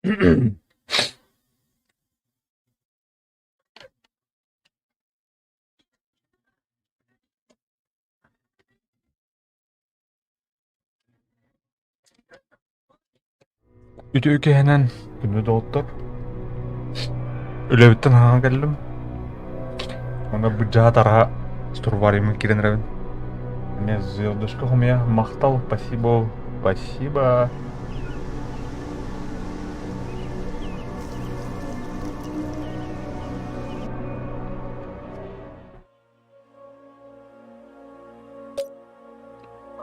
Ütü ükehenen günü doğuttur. Ölebitten hağa geldim. Ona bıcağı tarağa стурваримы киренревен. Мне звездочка у меня махтал, спасибо, спасибо.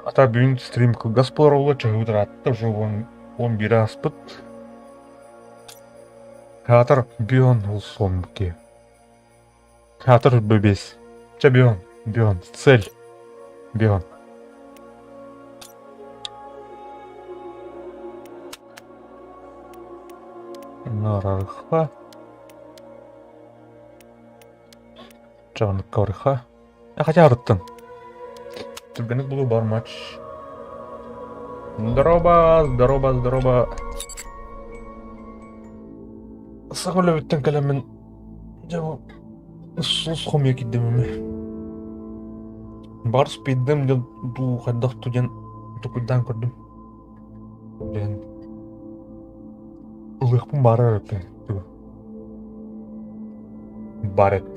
Ата бүгін стрим кылгас болар олы чыгып атты уже 11 аспыт. Театр бион ол сомке. Театр бебес. Че бион, цель. Бион. Нарарха. Чағанық каврыха. Хотя арыттын. Түргенік бұлы бар матч. Здорово. Сағын өлебеттен кәлемін. Жау. Сом екидемеме. Бар спейддім дел ду қайдақ туден тұқыдан көрдім. Бен. Ұлықпын бары әріппен. Бар әт.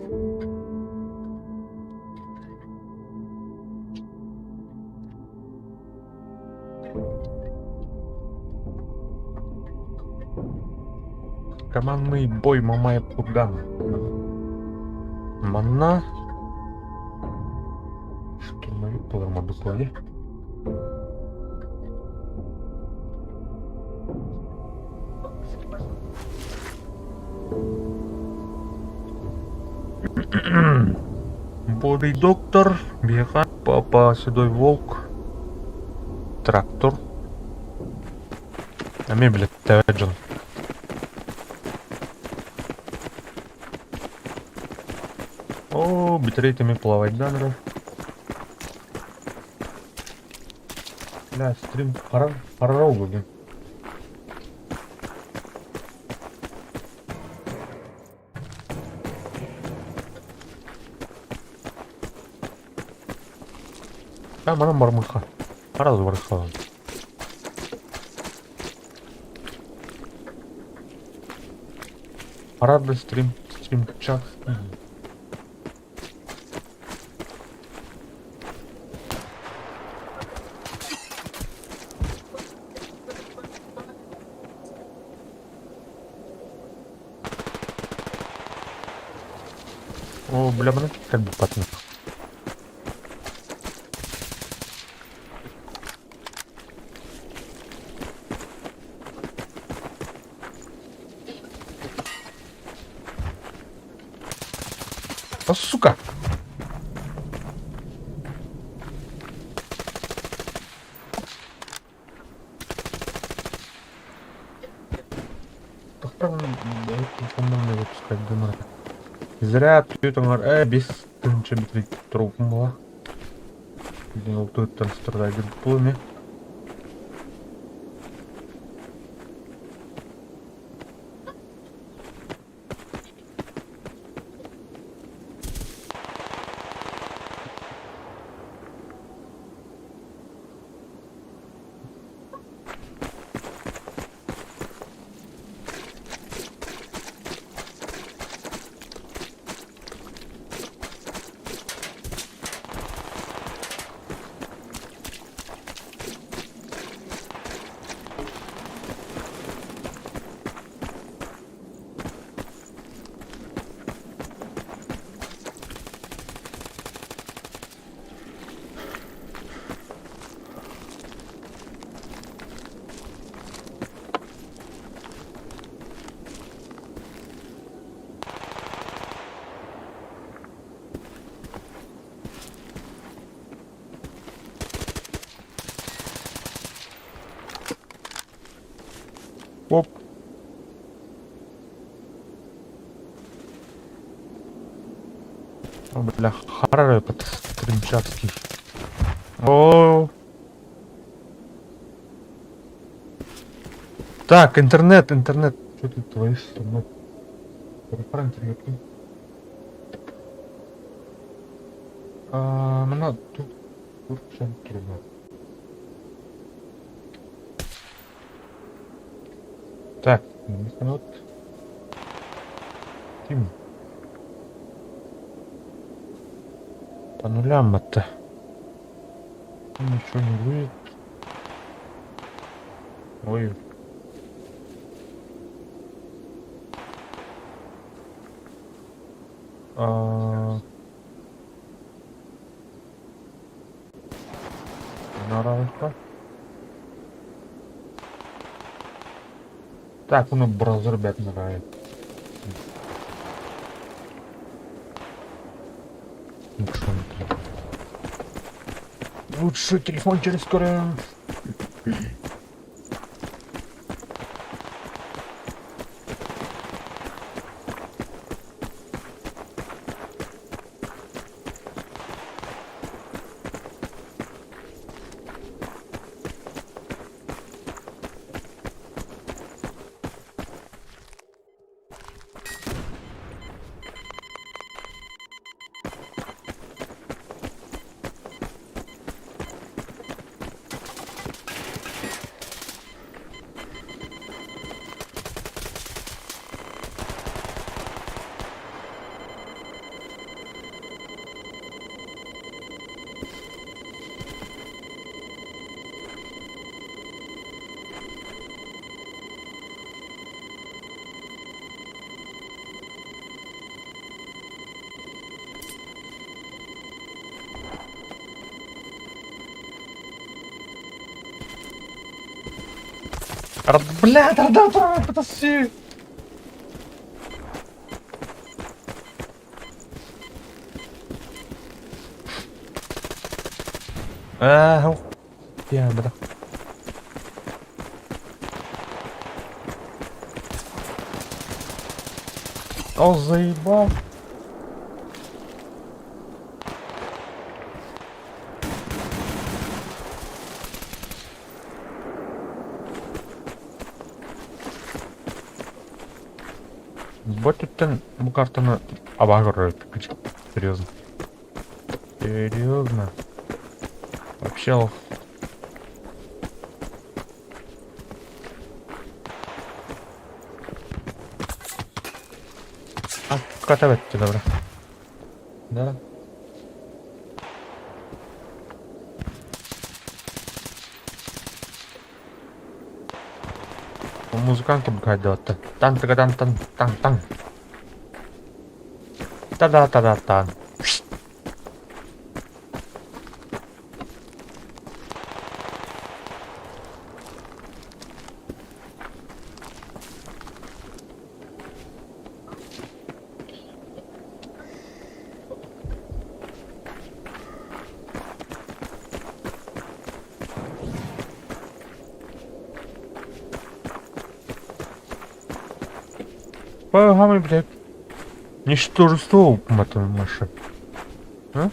Командный бой Мамаев Курган. Манна. Штурмовик полармаду коли. Бодрый доктор, Беха, папа, седой волк, трактор. А мне, блядь, Тэджин. О, битрейт плавать, да, народ? Бля, стрим хоррор будет. А, мана мармыха. Раз выросла. Парадный стрим час. О, бля, mana как бы патный. А, сука! По-моему, выпускать думаю. Зря түйетіңар, бес түрінші бітірейді тұрғым бола. Деген ол түйеттен стырдай жүрді бұл ме? Оп. О, бля, хоррор этот стримчатский. О. Так, интернет. Что ты творишь со мной? Про интернет. Мына тут трудно. Так, вот. Тим. По нулям это. Ничего не будет. Ой. Наравка. Так, ну браузер бед нравится. Лучше телефон через скоро. Бля, да, подожди. Я, бля. О, заебал. Ботиттен bu картаны обогрывает. Серьезно. Серьезно. Вообще. Катавать добре. Да. Музыканты бухать давать-то. Тан. Та-да-та-да-тан. Погамай, блядь. Ничтожество, матом Маша. А?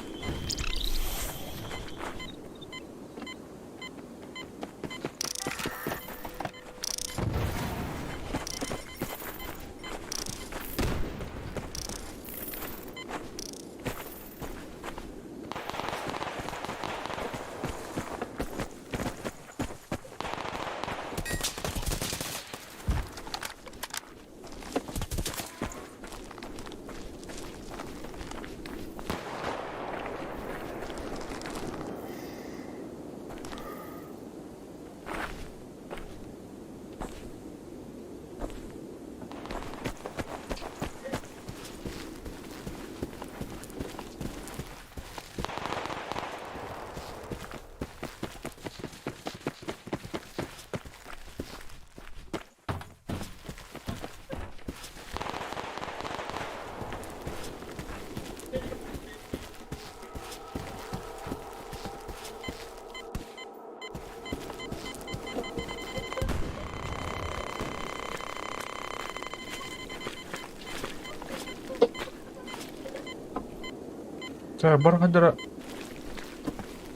Так, баргадыра.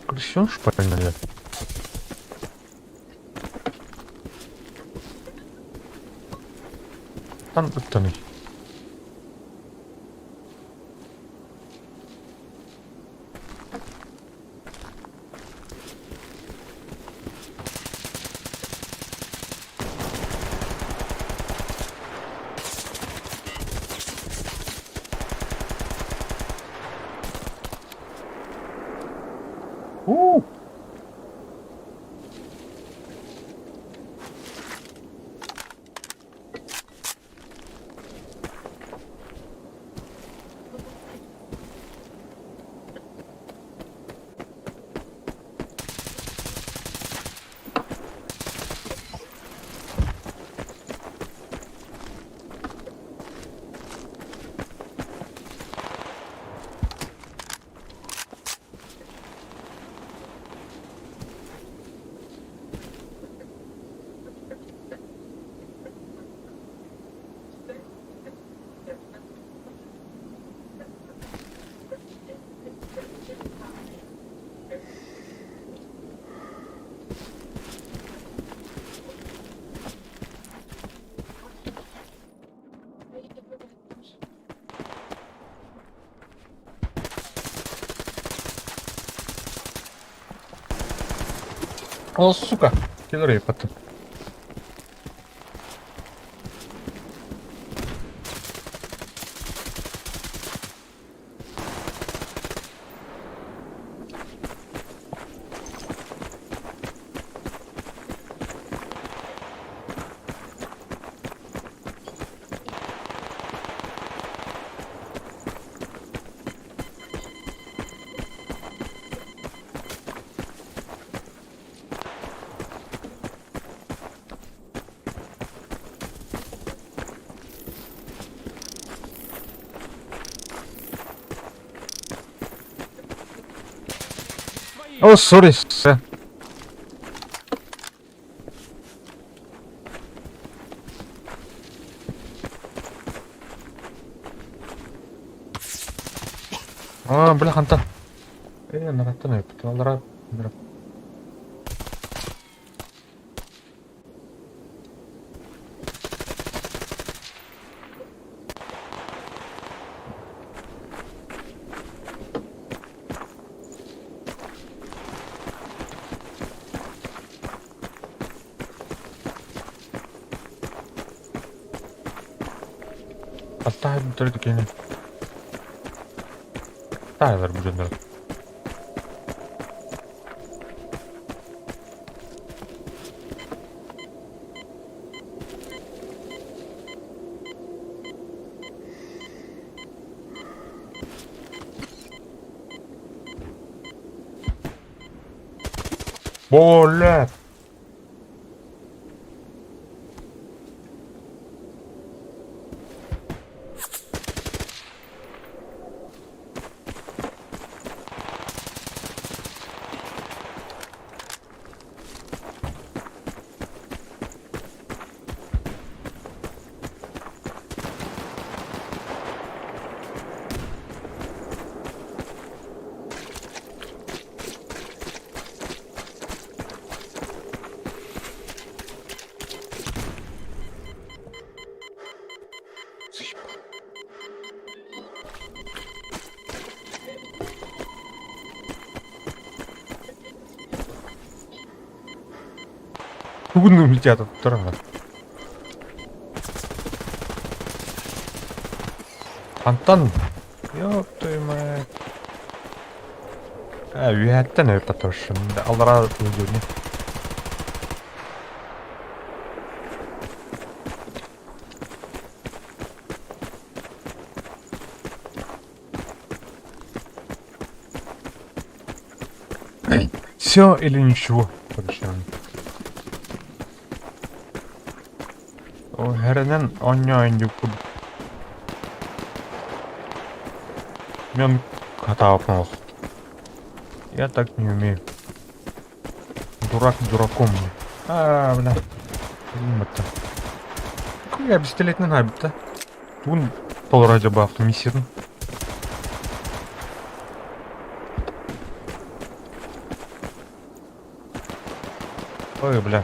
Крысён шпальная. Аттан ыттыный. У! О, сука! Киллер епатты. О, сори, все. А, бля, ханта. Нараттан епат. Алрат. Аттай бүтөрдү кени. Тайлар бүжөндөр. Болет. Трудно летят от трава. Антон, ёб твою мать. Үйәттен өйпат ошым. Алара өйдөрүнө. Все или ничего. Подожди. О, herenen оньоин юкуд. Мен катап нос. Я так не умею. Дурак дураком. Бля. Блин-то. Я бестилетный набит-то. Тун полради баф миссин. Ой, бля.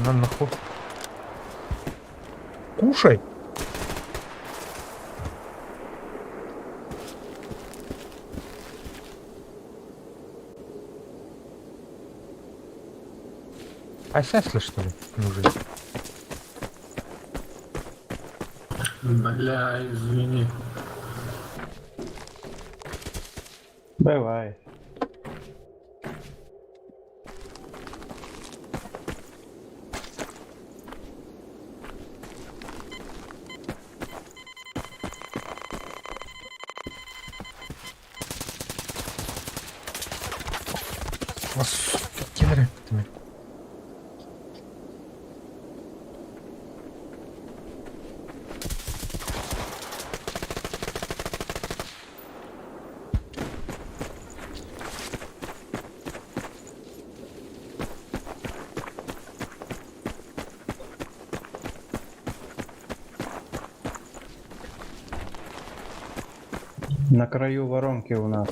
На нахуй. Кушай. А сясли, что ли, мужик? Бля, извини. Бывает. Вас кидали ты. На краю воронки у нас.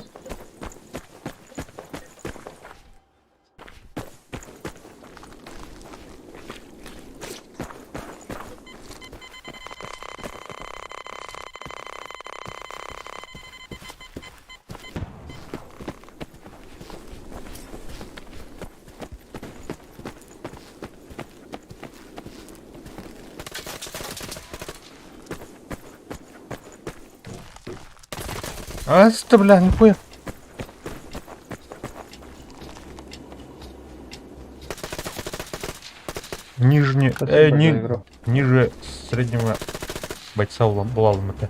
А, это, бля, нихуя. Спасибо за игру. Ниже среднего бойца улалом это.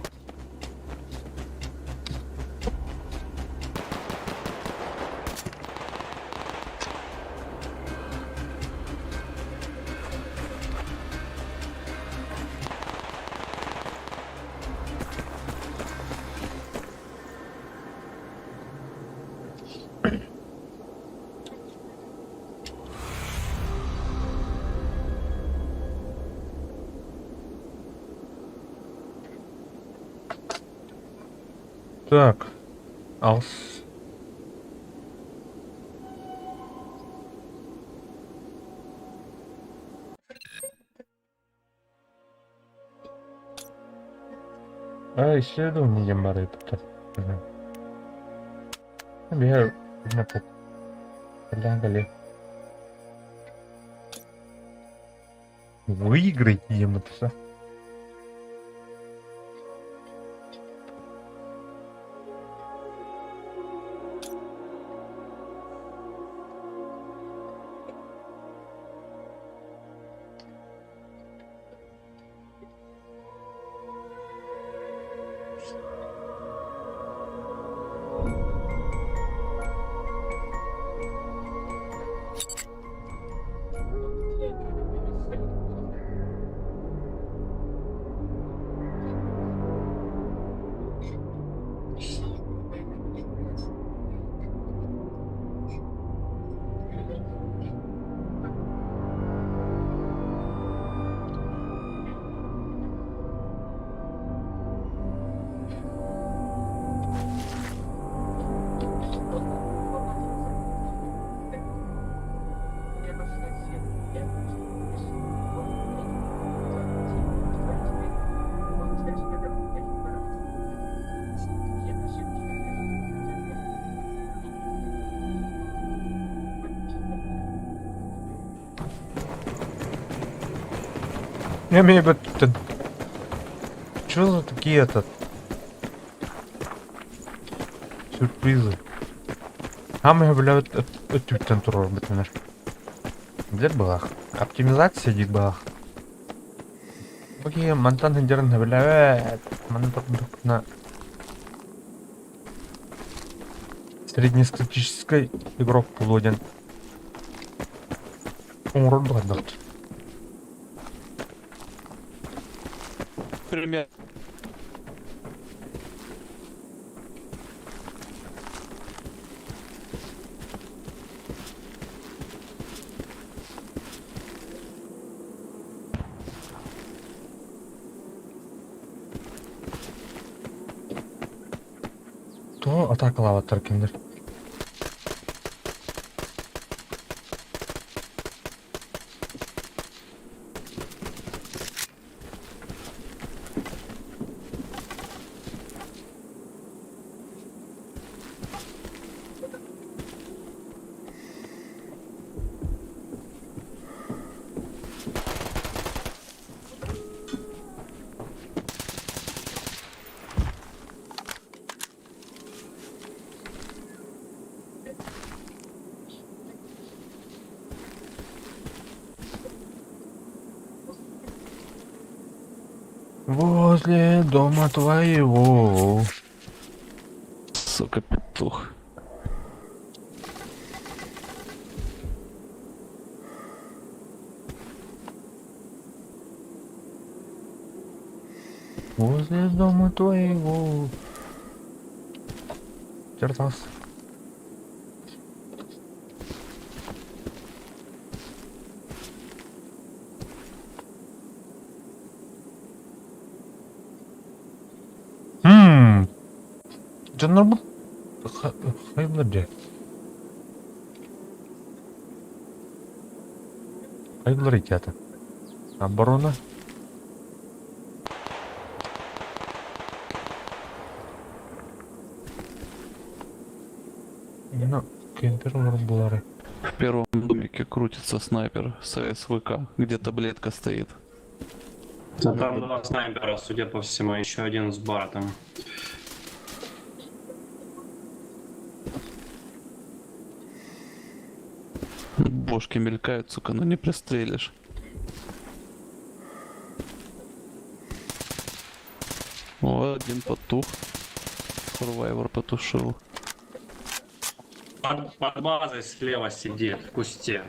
Так, алс. А, исследование ямары это. Я напу. Лягали. Выиграй яматса. Я имею в виду, что за такие сюрпризы? Хамы, бля, тütten турор битменер. Где балах? Оптимизация дик балах. Окей, мантан хендерн бля, маны на среднестатистической игрок полуден. Умрут бладот. Пример. То атаковала Таркиндер. Возле дома твоего. Сука, петух. Возле дома твоего. Чертас. Canlar bu hayırlıdır. Hayırlı ребята. Оборона. Ну, кемперлар булары. В первом домике крутится снайпер с СВК, где таблетка стоит. А там два снайпера, судя по всему, еще один с Бартом. Бошки мелькают, сука, но не пристрелишь. О, один потух. Сурвайвер потушил. Под базой слева сидит в кусте.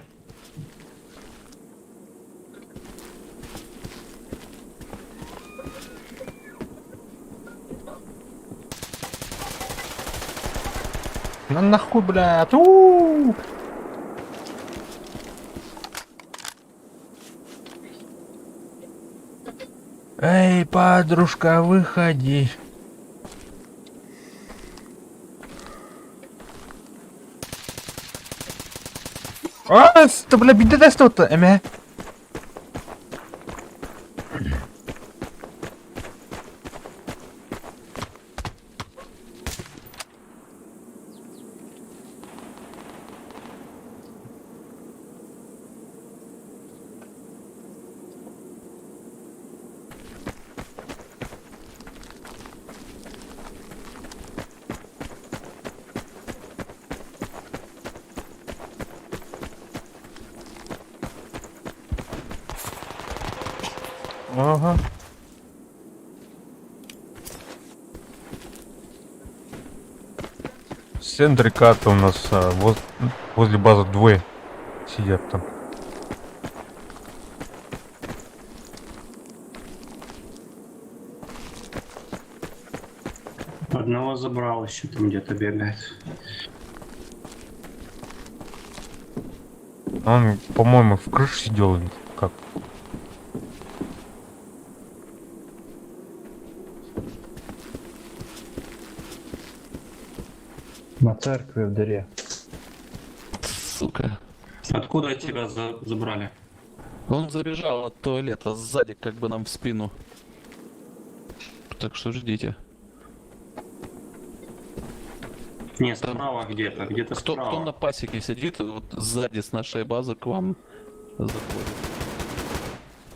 На нахуй, блядь. У-у-у! Эй, подружка, выходи. Бля, биде что-то, эме. Ага. В центре карты у нас возле базы двое сидят там. Одного забрал, еще там где-то бегает. Он, по-моему, в крыше сидел или как? На церкви в дыре. Сука. Откуда тебя забрали? Он забежал от туалета сзади, как бы нам в спину. Так что ждите. Не, справа где-то, где-то Кто на справа. пасеке сидит, вот сзади с нашей базы к вам заходит.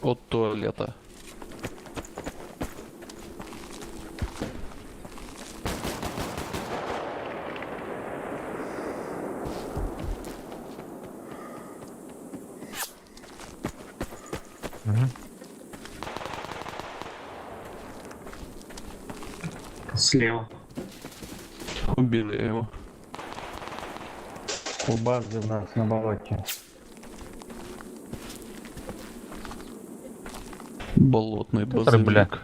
От туалета. Угу. Слева. Убили его. У базы у нас на болоте. Болотный Это, бля. базовик.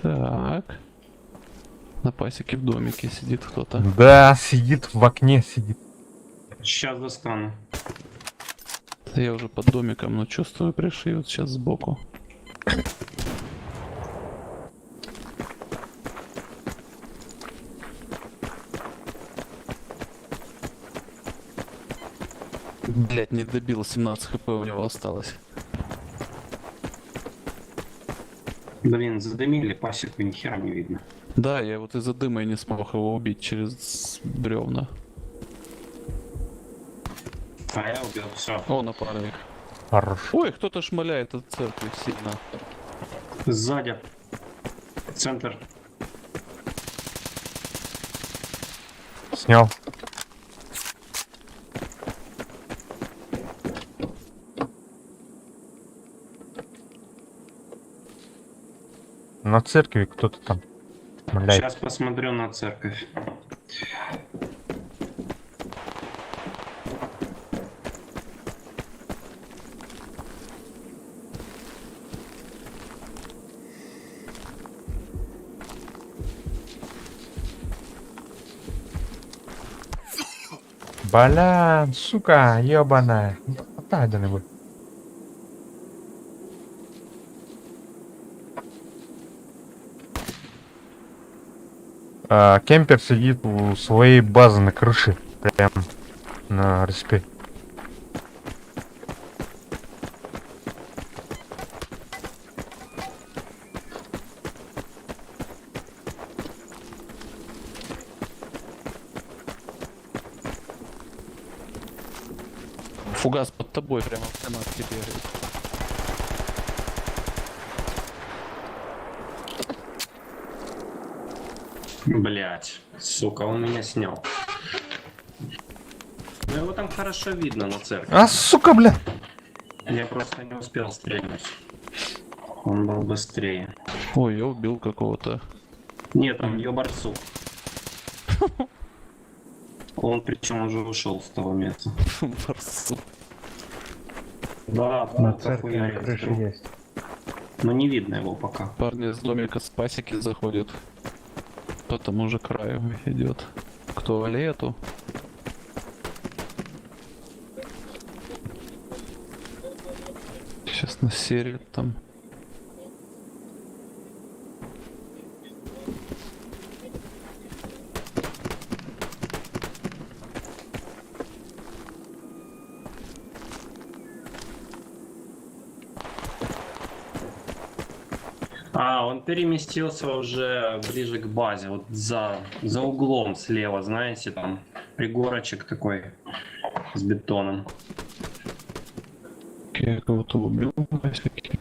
Так. На пасеке в домике сидит кто-то. Да, сидит в окне, сидит. Сейчас достану. Я уже под домиком, но чувствую, пришьют сейчас сбоку. Блять, не добил, 17 хп у него осталось. Блин, задымили пасеку, ни хера не видно. Да, я вот из-за дыма и не смог его убить через бревна. А я убил, все. О, напарник. Хорош. Ой, кто-то шмаляет от церкви сильно. Сзади. Центр. Снял. На церкви кто-то там. Блядь. Сейчас посмотрю на церковь. Блян, сука, ебаная. Отдай бы. Кемпер сидит у своей базы на крыше. Прям на респе. Фугас под тобой, прямо в канатке бегает. Блять, сука, он меня снял. Ну его там хорошо видно на церкви. А, сука, бля. Я просто не успел стрельнуть. Он был быстрее. Ой, я убил какого-то. Нет, там ёбарцу. Он причем уже ушел с того места. Барсук. Да, На да, церкви на крыше есть. но не видно его пока. Парни из домика с пасеки заходят. По тому же краю идет. К туалету. Сейчас насерит там. А, он переместился уже ближе к базе, вот за углом слева, знаете, там пригорочек такой с бетоном. Я кого-то убил на пасеке.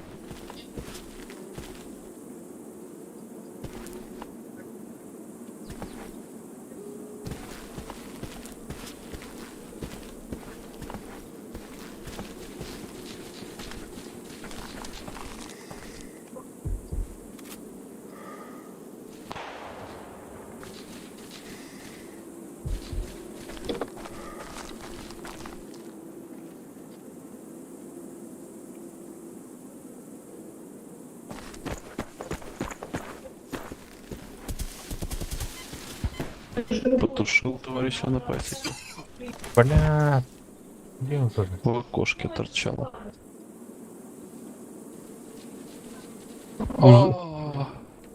Потушил товарища на пасеке. Бля. Где он тоже? В окошке торчало.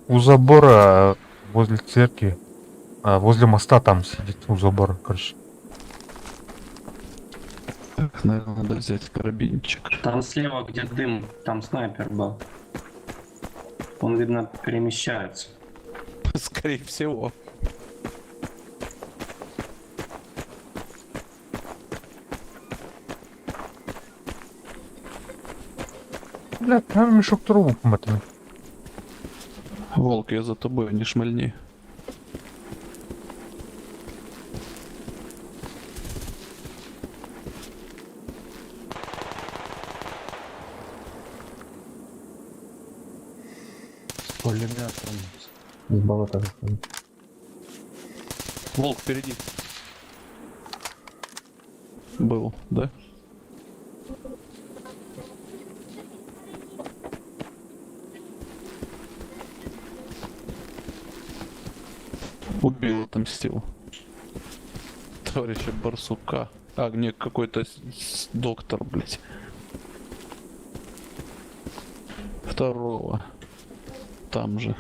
У забора возле церкви. Возле моста там сидит у забора, короче. Так, наверное, надо взять карабинчик. Там слева, где дым, там снайпер был. Он, видно, перемещается. Скорее всего. Бля, там мешок трубок мотаны. Волк, я за тобой, не шмальни. С пулеметом. С болота выходит. Волк впереди. Был, да? Убил, отомстил. Товарища Барсука. А, не, какой-то доктор, блядь. Второго. Там же.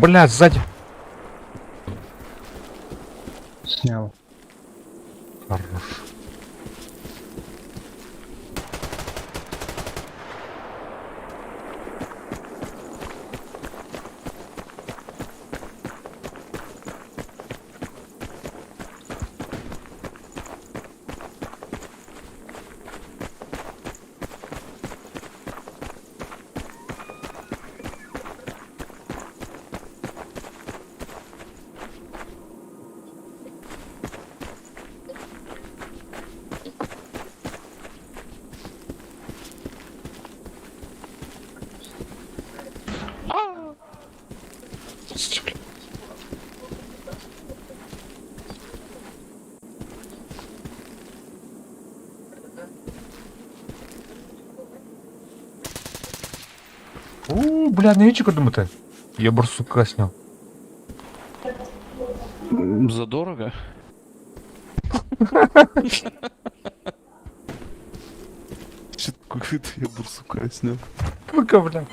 Бля, сзади. Снял. Хорош. бля, навіщо думаєте? Я барсука снял. Задорого? Что такое ты я барсука снял? Пока, бля.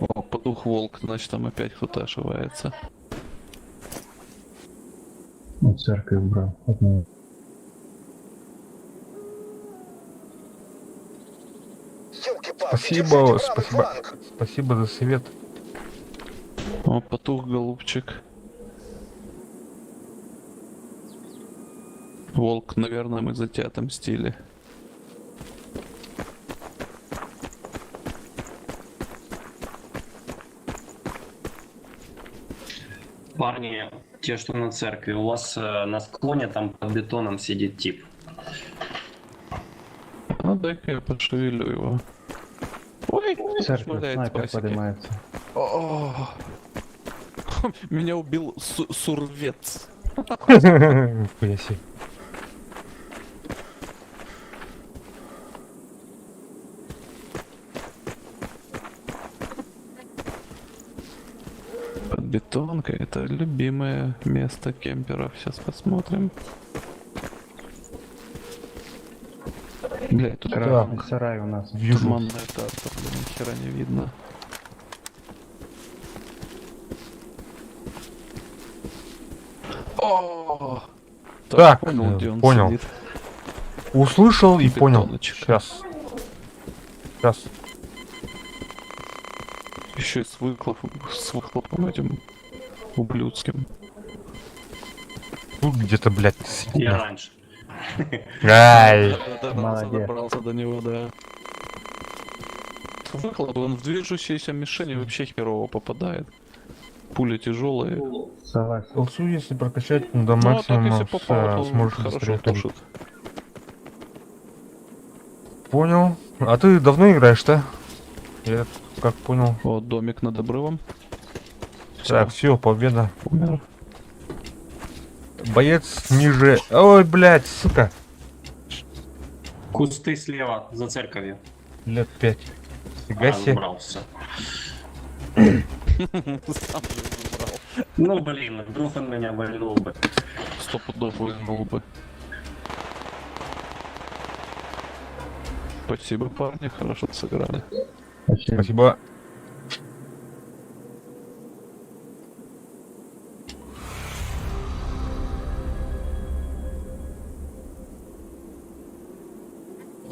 О, потух волк, значит там опять кто-то ошивается. Ну, церковь брал. Одну. Спасибо, спасибо. Спасибо за совет. О, потух голубчик. Волк, наверное, мы за тебя отомстили. Парни, те, что на церкви, у вас на склоне там под бетоном сидит тип. Ну дай-ка я пошевелю его. Ой, Церковь, шмаляет снайпер пасеки. поднимается. О, меня убил сурвец. Нихуя себе. Бетонка — это любимое место кемперов. Сейчас посмотрим. Бля, тут Красный сарай у нас. Вижу. туманная карта, блин, ни хера не видно. О! Так, понял, где он понял. сидит. Услышал и понял. Бетоночек. Сейчас. Сейчас. Еще и с выхлопом этим ублюдским. Тут где-то, блядь, сидит. Я нахуй. раньше. Ай. Молодец. Добрался до него, да. Выхлоп, он в движущиеся мишени вообще херово попадает. Пули тяжелые. Согласен. Колсу, если прокачать до Ну, а так максимума, если попало, то сможешь хорошо застрелять. тушит. Понял. А ты давно играешь, да? Я как понял. Вот домик над обрывом. Так, все, победа. Умер. Боец ниже. Ой, блядь, сука. Кусты слева, за церковью. Лет 5. Фига себе. Забрался. Сам же забрал. Ну блин, вдруг он меня вальнул бы. 100 пудов выгнул бы. Спасибо, парни, хорошо сыграли. Спасибо. Спасибо.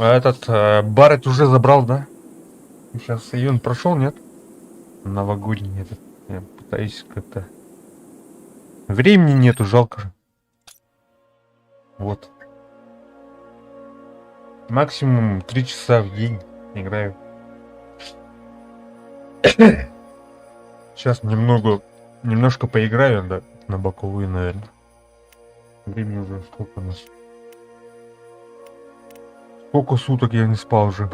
А этот Барретт уже забрал, да? Сейчас июнь прошел, нет? Новогодний этот. Я пытаюсь как-то. Времени нету, жалко же. Вот. Максимум 3 часа в день играю. Сейчас немножко поиграю, да, на боковую, наверное. Времени уже сколько у нас? Сколько суток я не спал уже.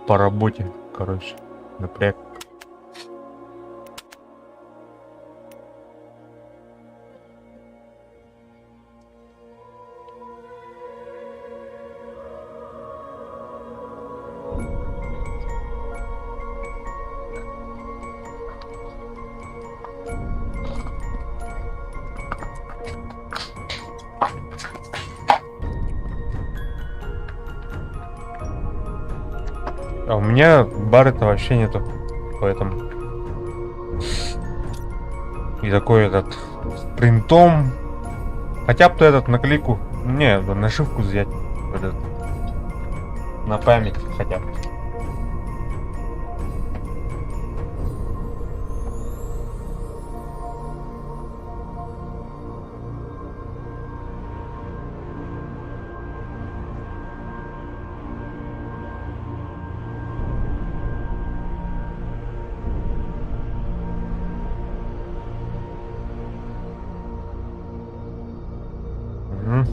По работе, короче. Напряг. А у меня Баррета вообще нету, поэтому. И такой этот с принтом. Хотя бы этот наклейку. Не, нашивку взять. Этот, на память хотя бы. Мгм.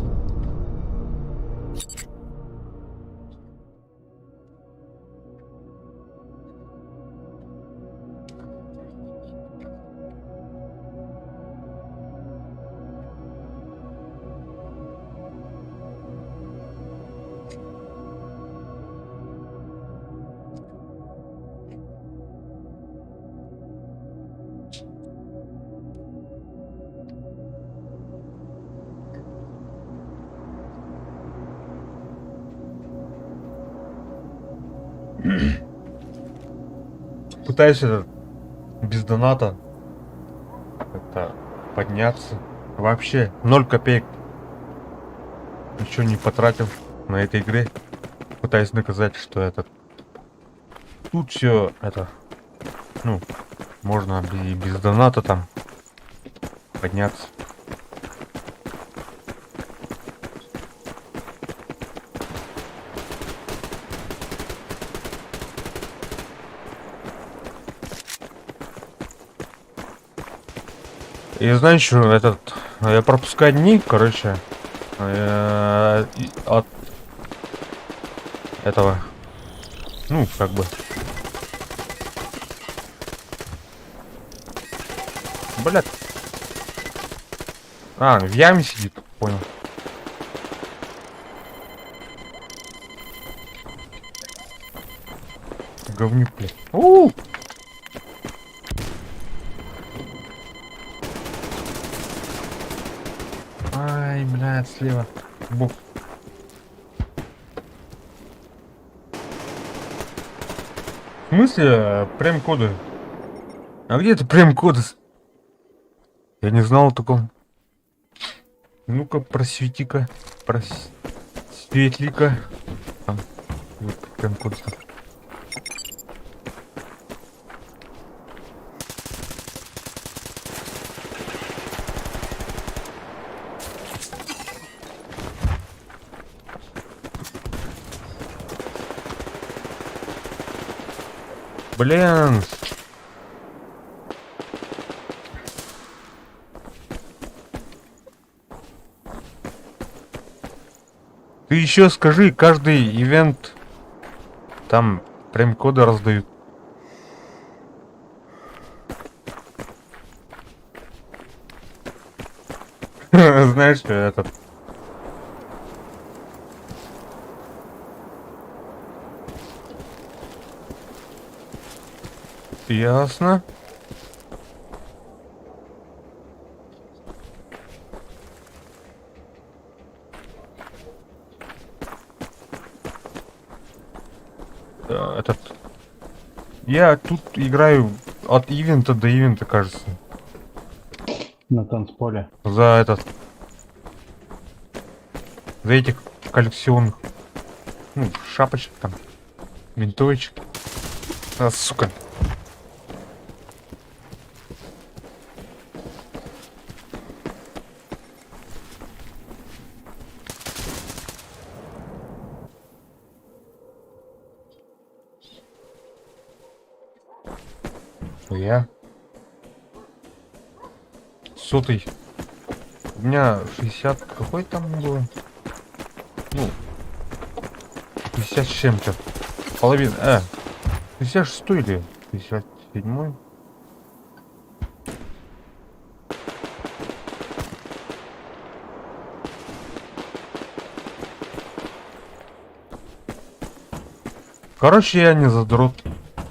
Пытаюсь без доната это подняться. Вообще 0 копеек. Ничего не потратил на этой игре. Пытаюсь доказать, что это тут все это, ну, можно и без доната там подняться. И знаешь, что этот, я пропускаю дни, короче, от этого, ну, как бы, блядь, в яме сидит, понял. Говнюк, блядь. Ай, блядь, слева. Бог. В смысле прем-коды? А где это прем-коды? Я не знал о таком. Ну-ка, просвети-ка. Просветли-ка. Там. Вот прем-код. Блин. Ты еще скажи, каждый ивент там прем-коды раздают. Знаешь, что этот... Ясно. Этот... Я тут играю от ивента до ивента, кажется. На танцполе. За этот... За этих коллекционных... Ну, шапочек там. Винтовочек. Сука. Я сотый. У меня 60 какой там было? Ну 50 с чем-то. Половина. 56 или 57? Короче, я не задрот.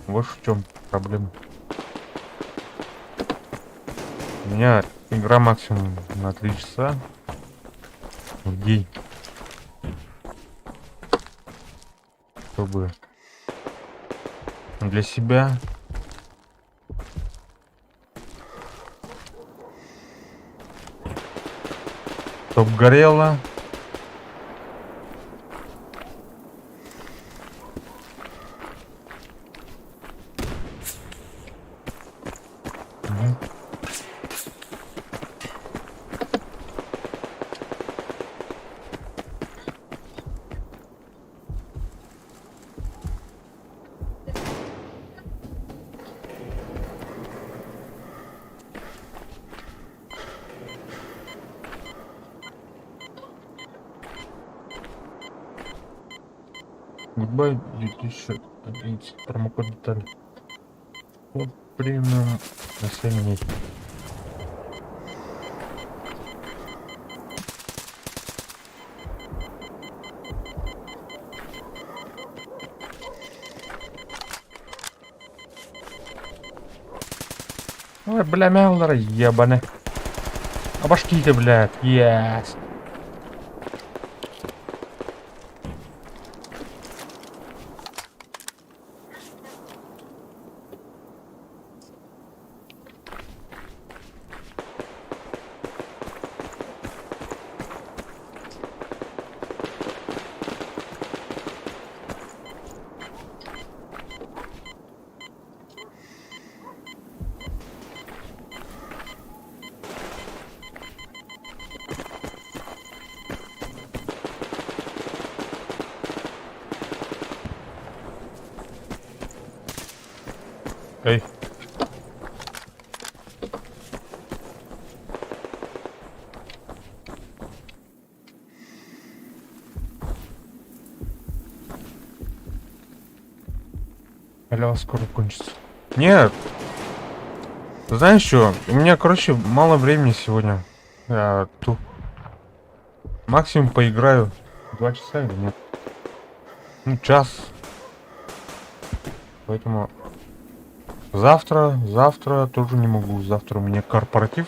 Вот в чем проблема. У меня игра максимум на 3 часа в день. Чтобы для себя чтоб горело. Goodbye 2011. Промокод деталь. Вот премиум на 7 дней. Ой, бля, мялдер, ебаный. Обожгите, блядь, yes. Халява скоро кончится. Нет. Знаешь что? У меня, короче, мало времени сегодня. Я тут максимум поиграю 2 часа или нет? Ну, час. Поэтому завтра тоже не могу. Завтра у меня корпоратив.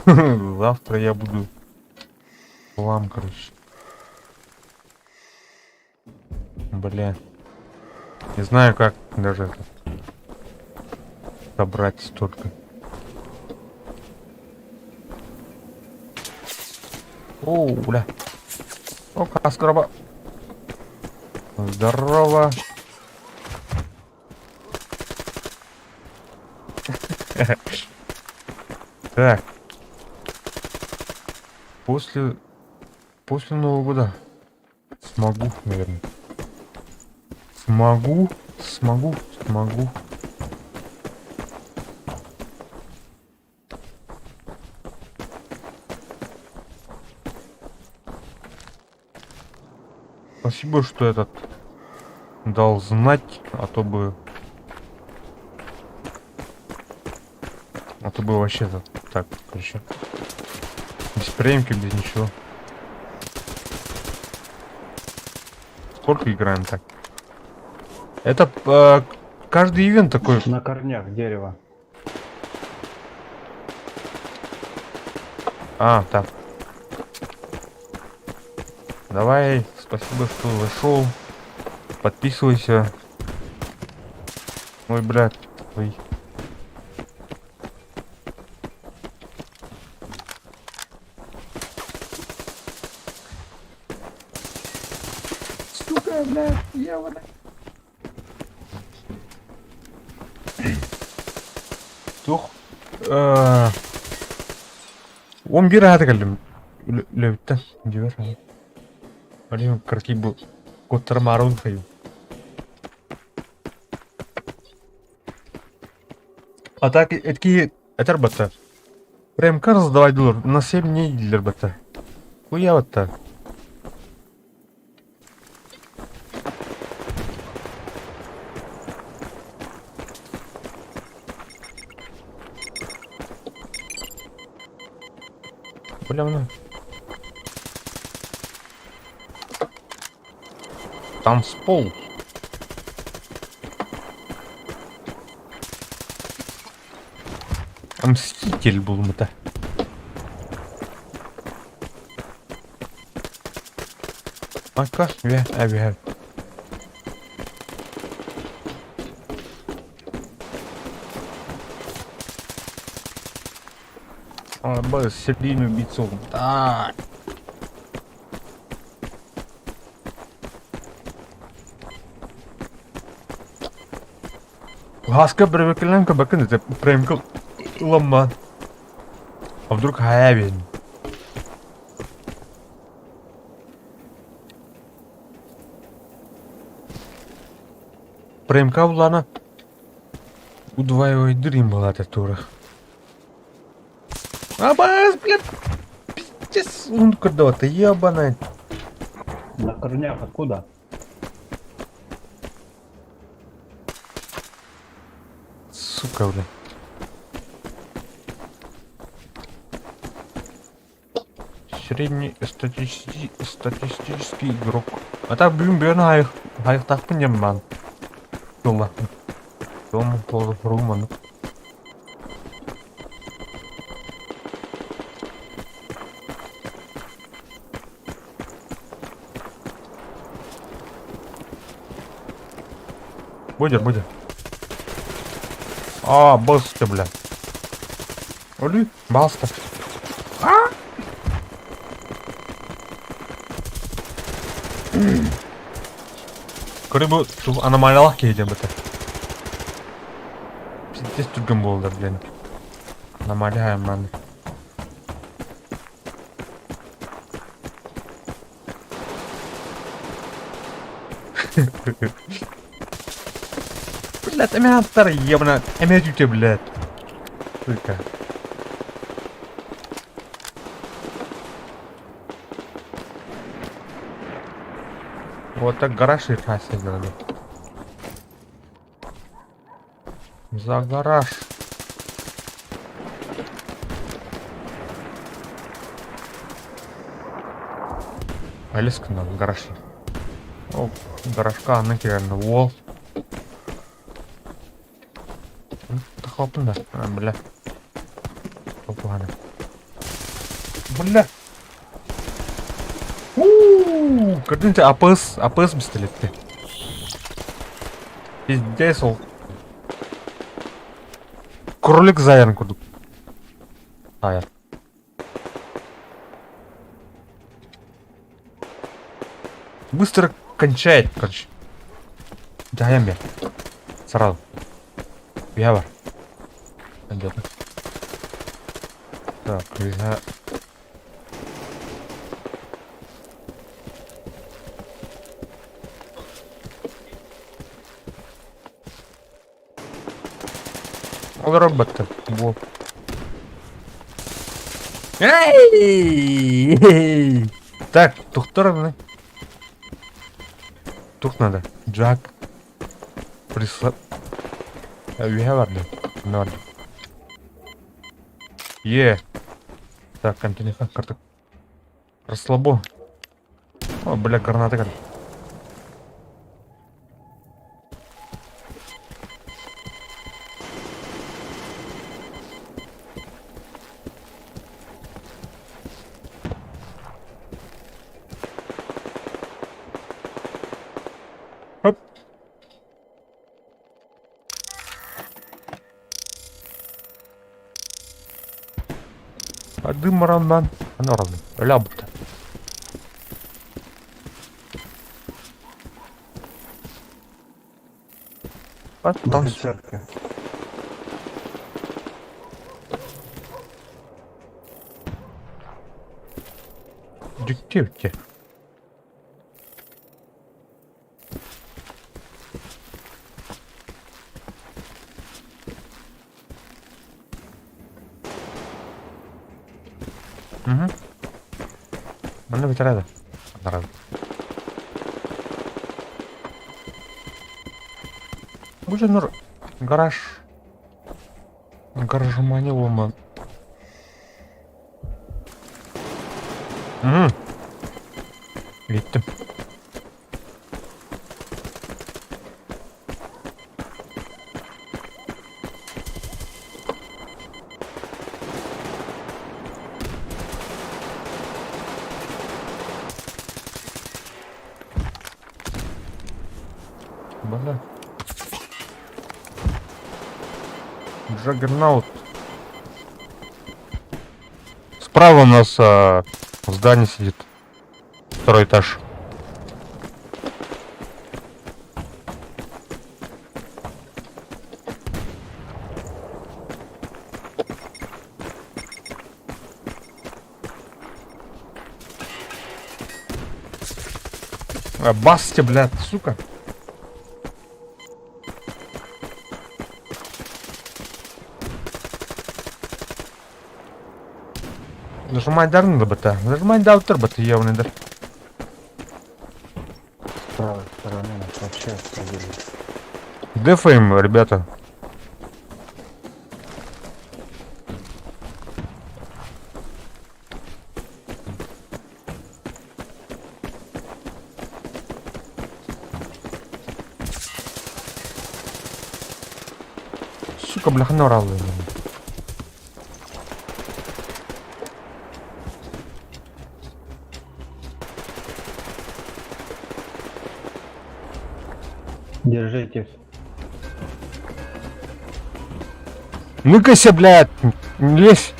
Завтра я буду вам, короче. Бля. Не знаю, как даже это собрать столько. О, бля. О, каскороба. Здорово. Так. После Нового года смогу, наверное. Смогу. Спасибо, что этот дал знать, а то бы вообще так, короче. Без премки, без ничего. Сколько играем так? Это каждый ивент такой. На корнях дерева. А, так. Давай, спасибо, что зашел. Подписывайся. Ой, блядь, ой. Сука, блядь, ебаная. Тух. 11 hadi geldim. Lövitten diyor. Alayım 40 bu. Kotarım arun kayıyor. А так etki yeter batta. Прям раздавайдылар. На 7 дней дилер batta. Хуя batta. Бля, ну. Там спол. Мститель был это. Ака, я. А, боже, серийный убийцу. Да. Хаска привыкленка бакын это прям как лома. А вдруг хаявин? Прям кавлана. Удваивает дрим была эта тура. Абас, блядь, пиздец, он куда-то ебаный. На корнях откуда? Сука, блядь. Средний статистический игрок. А так, блин, хайх так понимаю. Дома. Дома, тоже руман. Будет. А, баста, бля. Оли, баста. Кырыбы şu anomaliyalak geleceğim bete. Pis türgün boldu bilen. Anomali hayman. Блядь, меня старый ебана. Эмедюте, блядь. Сука. Вот так гараж и фасик надо. За гараж. Алиска на гараж. О, гаражка, она реально вол. Хлопну, да. А, бля. Погано. Бля. Картинка АПС пистолет ты. Пиздец, ол. Кролик заян куду. А, я. Быстро кончает, короче. Да, я. Сразу. Я. Где-то. Так, я... Робота. Во. Эй! Так, тухтарны. Тух надо. Джак. Присла... Виhavарда. Ноль. Так, континент карта. Расслабо. О, бля, граната, короче. Оп. А дым рандан. Оно разно. Лябута. А там Десятка. дикти. Угу. Mana bicara ada? Antara. Уже гараж. Гараж мани ломан. Gittim. Бля. Джаггернаут. Справа у нас в здании сидит. Второй этаж. Басте, блядь, сука. Нажимай дарны бата. Нажимай даутер бата явный да. С правой стороны нас вообще остановили. Дефаем, ребята. Сука, бляха, наврал. Держитесь. Ну-ка, блядь, не лезь.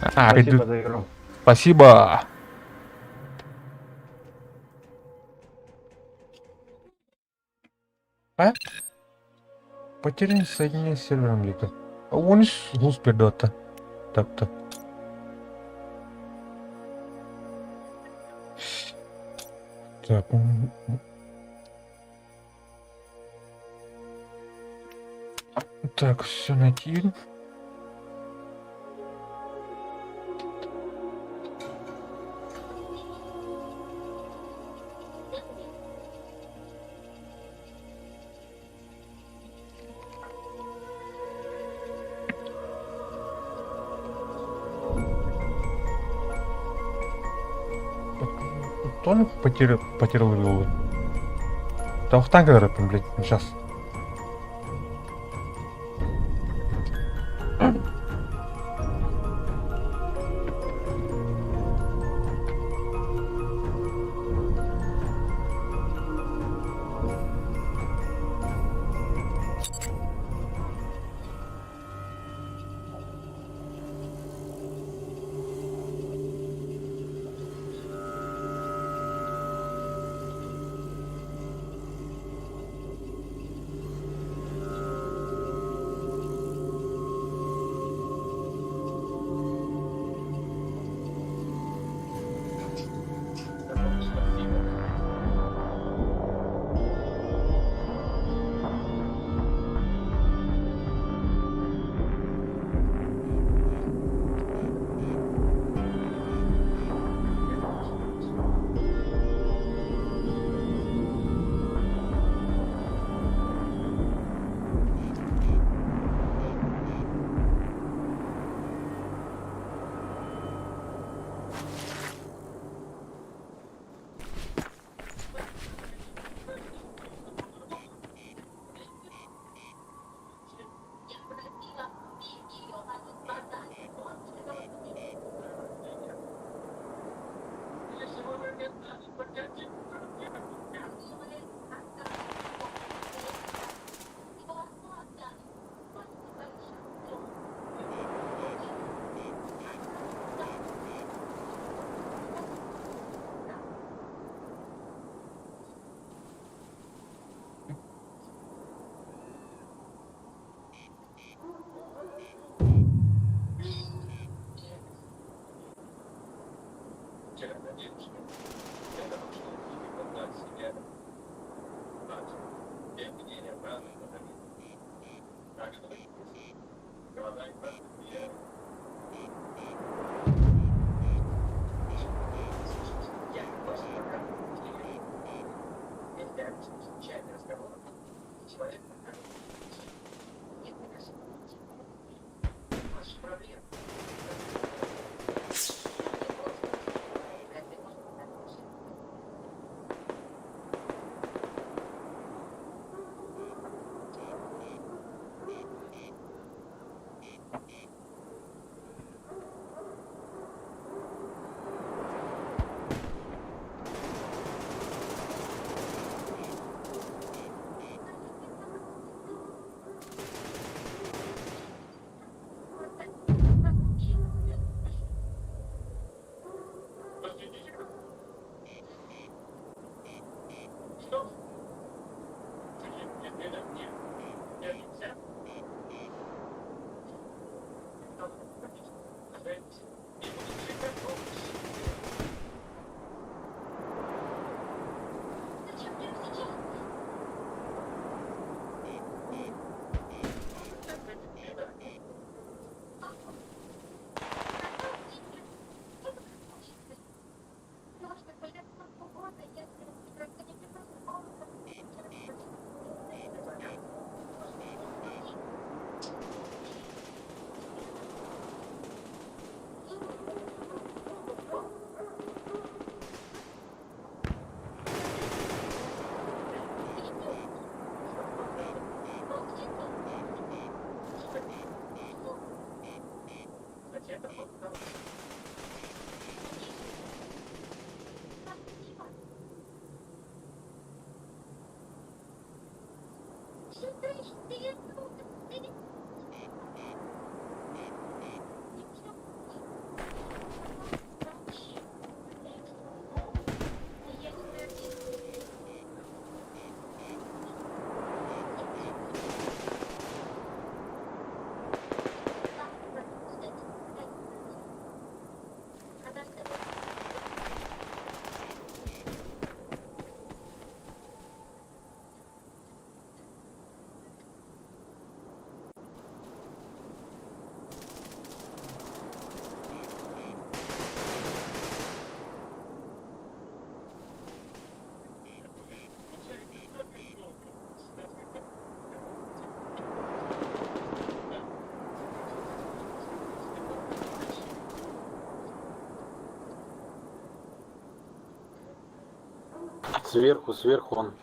Спасибо иду. за игру. Спасибо. А? Потерян соединение с сервером лика. А он ж успел дота. Так-то. Так. Так, все найти. тоже потерял. Там в танк, наверное, блядь, сейчас. Сверху он.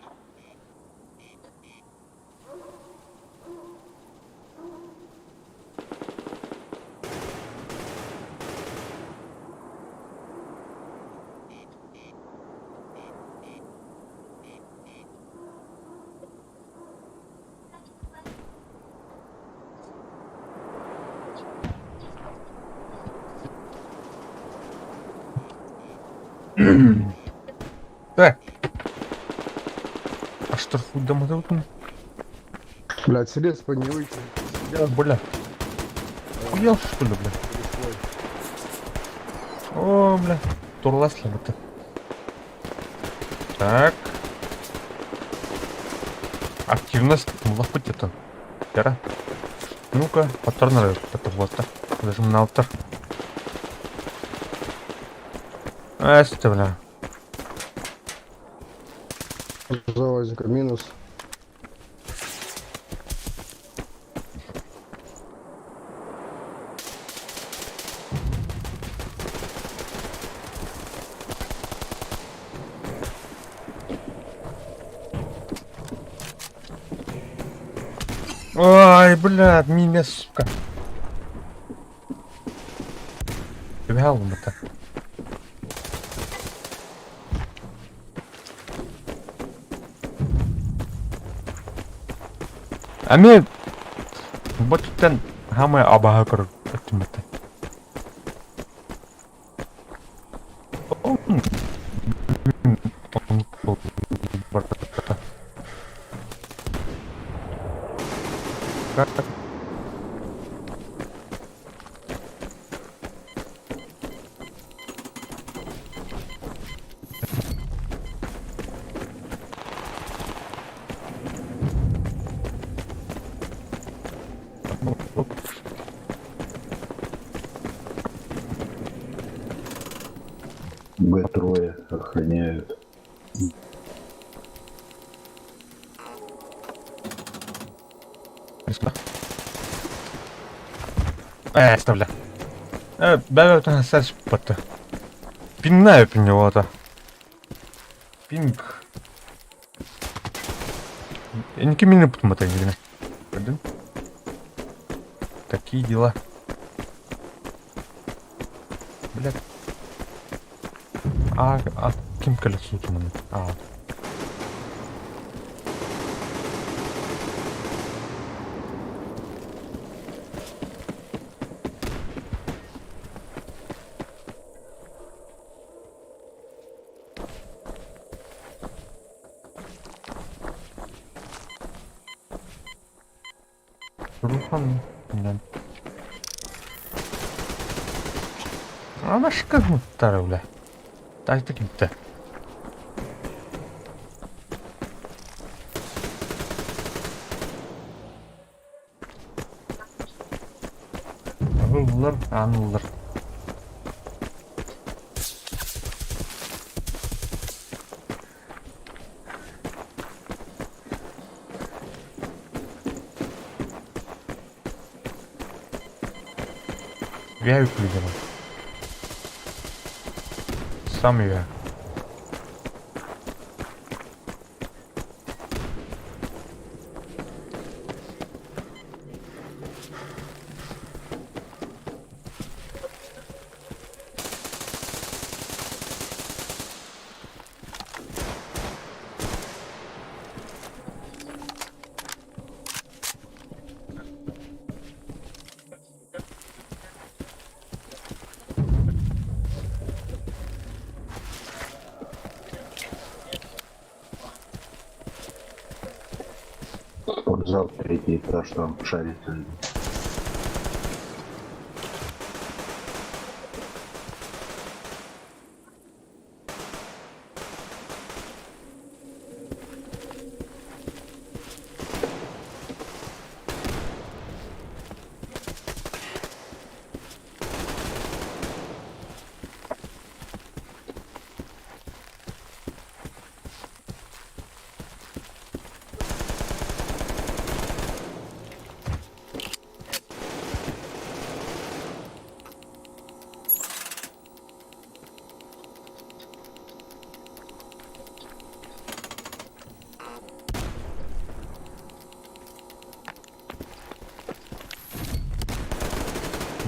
А штрафуй дома Блядь, срез по не выйти. Я, бля. Хуел, что ли, бля? О, бля. Турлас ли это? Так. Активность. Лохоть это. Пера. Ну-ка, паттерн это вот так. Зажим на алтарь. Это, бля. Завозика минус. Ой, блядь, меня, сука. Бегал бы так. А мне... Вот ten хамы абагакар. Это. Как? Б-трое охраняют. Оставля. Бәләтен сәс патты. Пиннаю пиневата. Пинг. Я не кимini путем это игры. Такие дела. Блядь. А кем колесо у меня? Рухан, блядь. Она ж как мутара, бля. Так таким-то. Анылар. Я выглядел. Сам я. Спортзал, третий этаж, там шарит.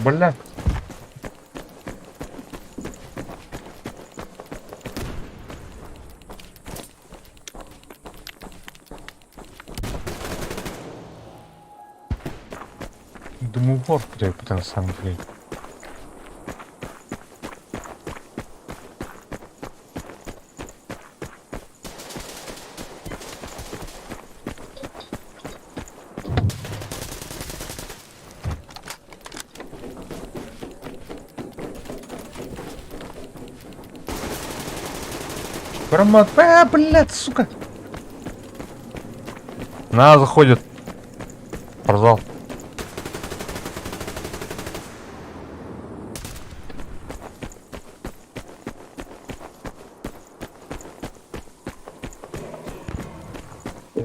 Бля. Думаю, вор, блядь, на самом деле. Громад, блядь, сука. На, заходит. Порзал.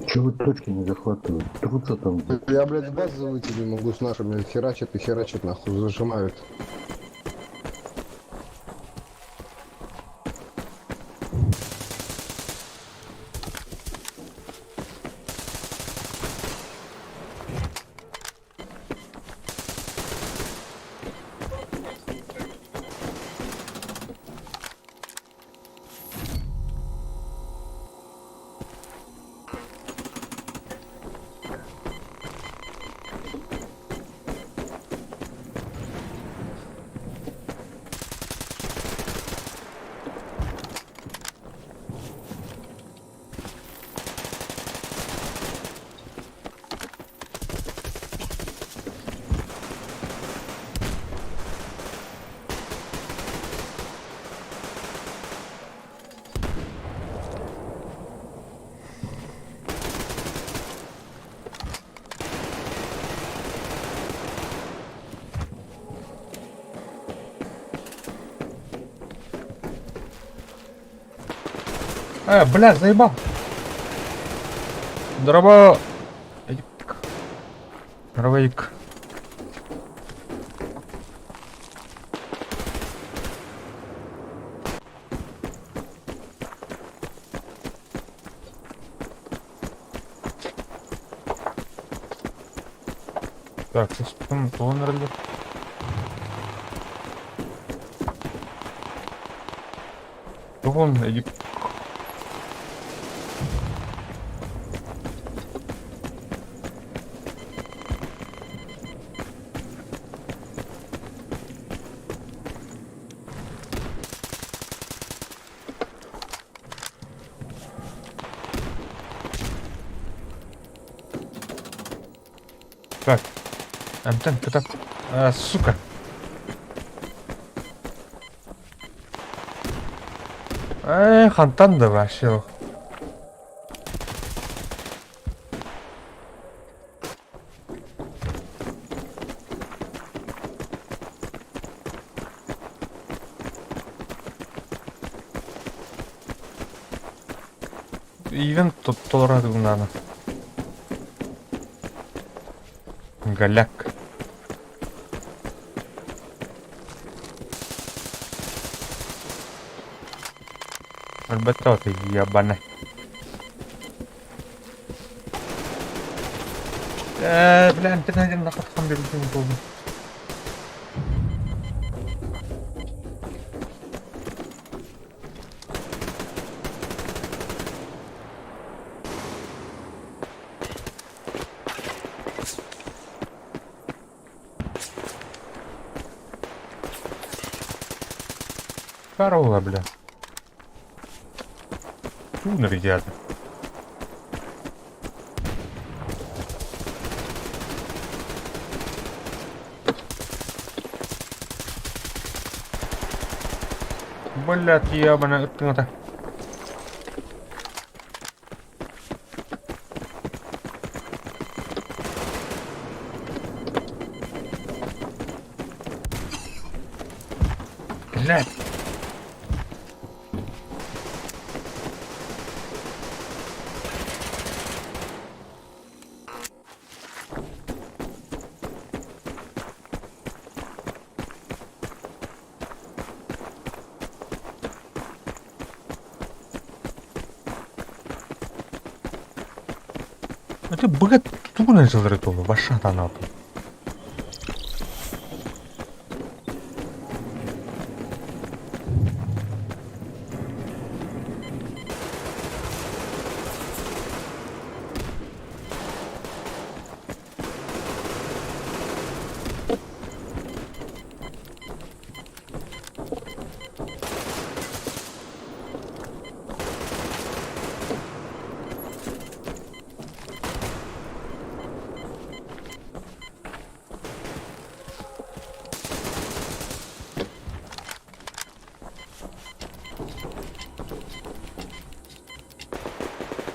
Чего точки не захватывают? Трутся там. Я, блядь, с базы выйти не могу с нашими. Херачат и херачат, нахуй, зажимают. Бля, заебал. Дробовик. Дробовик. Так, сейчас потом тонер. Вон, иди. Так. Антен, ты так... сука. Хантан да вообще. Ивент тут толрады надо. Голяк. Альбато ты ебаный. Бля, ты найдем нахуй сам беру не помню. Здорово, бля. Тунер, ребята. Блядь, ебаная, это. Блядь. Ну ты, блядь, тунер зазритого, ваша нахуй.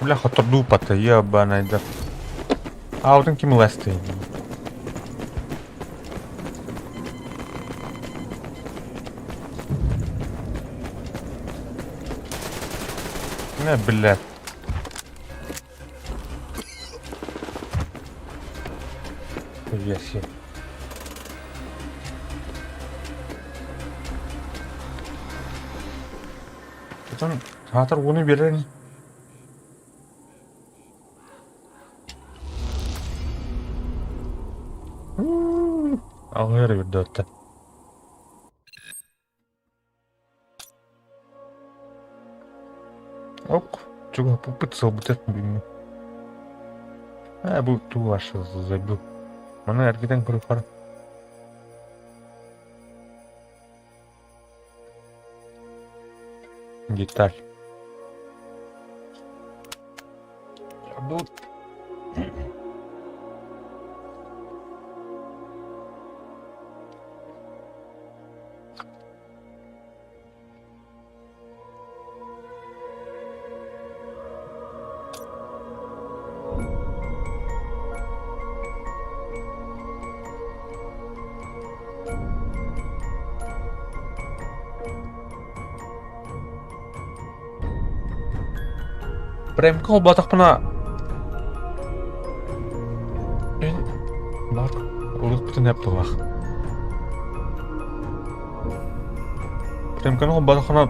Бляха, то дупа-то, ебаная, да. А, вот он кем лесты. Не, блядь. Веси. Потом хатыр оны берерин. Алгыр бирди өттө. Ок, чего попытался бутет билмейм. Бул туу ашы забыл. Мына эркеден көрүп бар. Деталь. Бул прям кол батакпына. Бак, улук бүтүн эптылак. Прям кол батакпына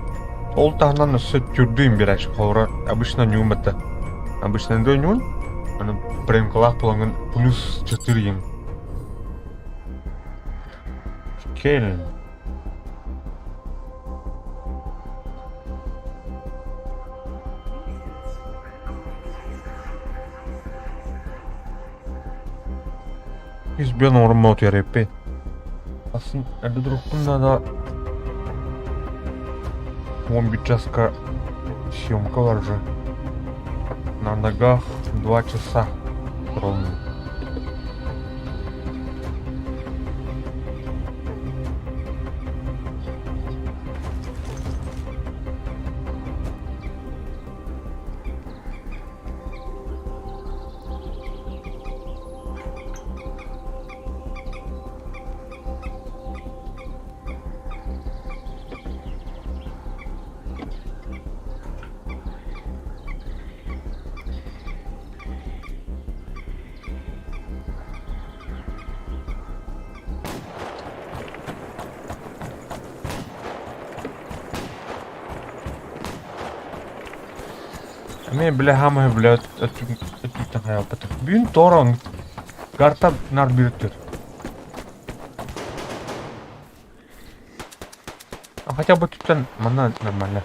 ол тагынан өсөт жүрдүм бираш колора. Обычно нюмата. Обычно до нюн. Аны прям колак болгон плюс 4 ем. Келин. Избен ормот ярепе. Асын әлі дұрықпында да 11 часқа съемка бар же. На ногах 2 часа ровно. Мен бляхамы блядь, это хаял потом. Бин торон. Карта нар биртер. Хотя бы тут мана нормально.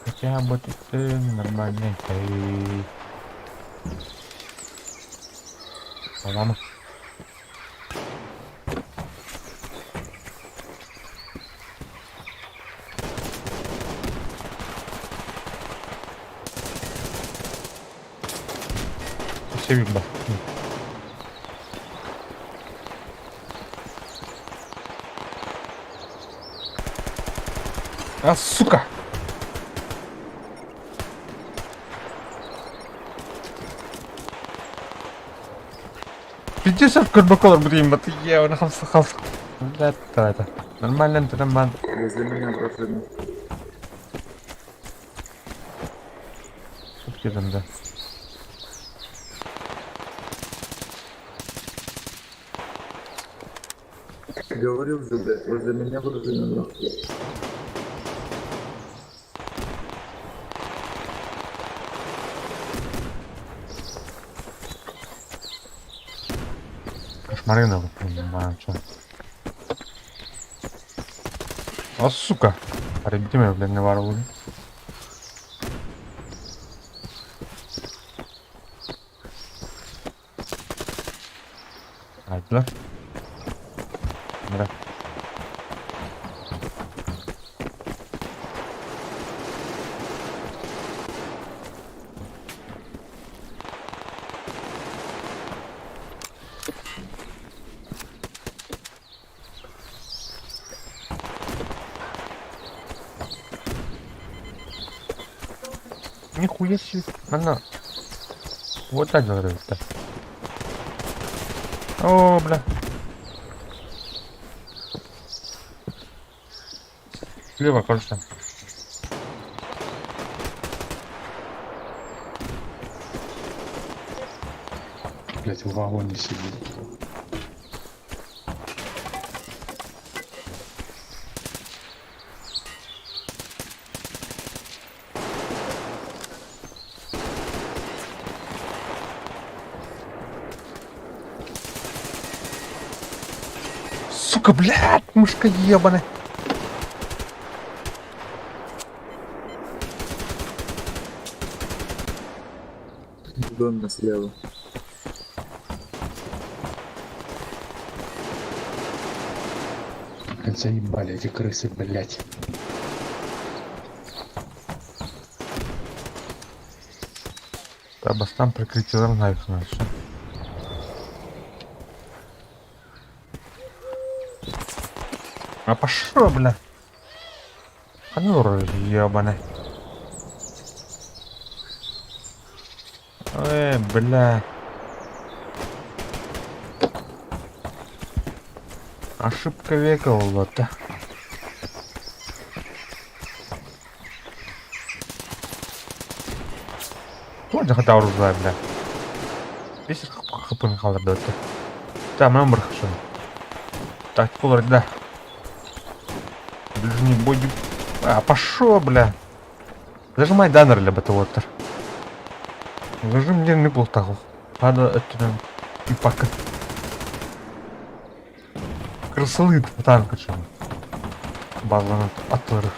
Хотя бы тут нормально. Ладно. Все видно. А, сука! Пиздец, карбаколор будем бат. Я на хамса. Это. Нормально, это нормально. Возле меня просто... Сутки там, да. Говорил же, блядь, возле меня вражина. Кошмарина, вот, понимаю, что. А, сука! Ребята, меня, блядь, наворовали. Aydılar. Bırak. нихуя себе. Она. Вот так говорит-то. О, бля. Слева, кажется. Блять, в вагоне сидит. Сука, блядь, мышка ебаная. В доме слева. Заебали эти крысы, блять. Треба там прикрытие равнаев, значит. А пошел, бля. А ну, ебаный. Бля. Ошибка века, вот. Вот захотел оружие, бля. Здесь хапын қалдырды өтті. Да, мен бір хашын. Так, олар, да. Ближний бой. А, пошел, бля. Зажимай данер, либо то вот. Зажим мне не был так. Надо это и пока. Красылыт танка чем. База отвыры.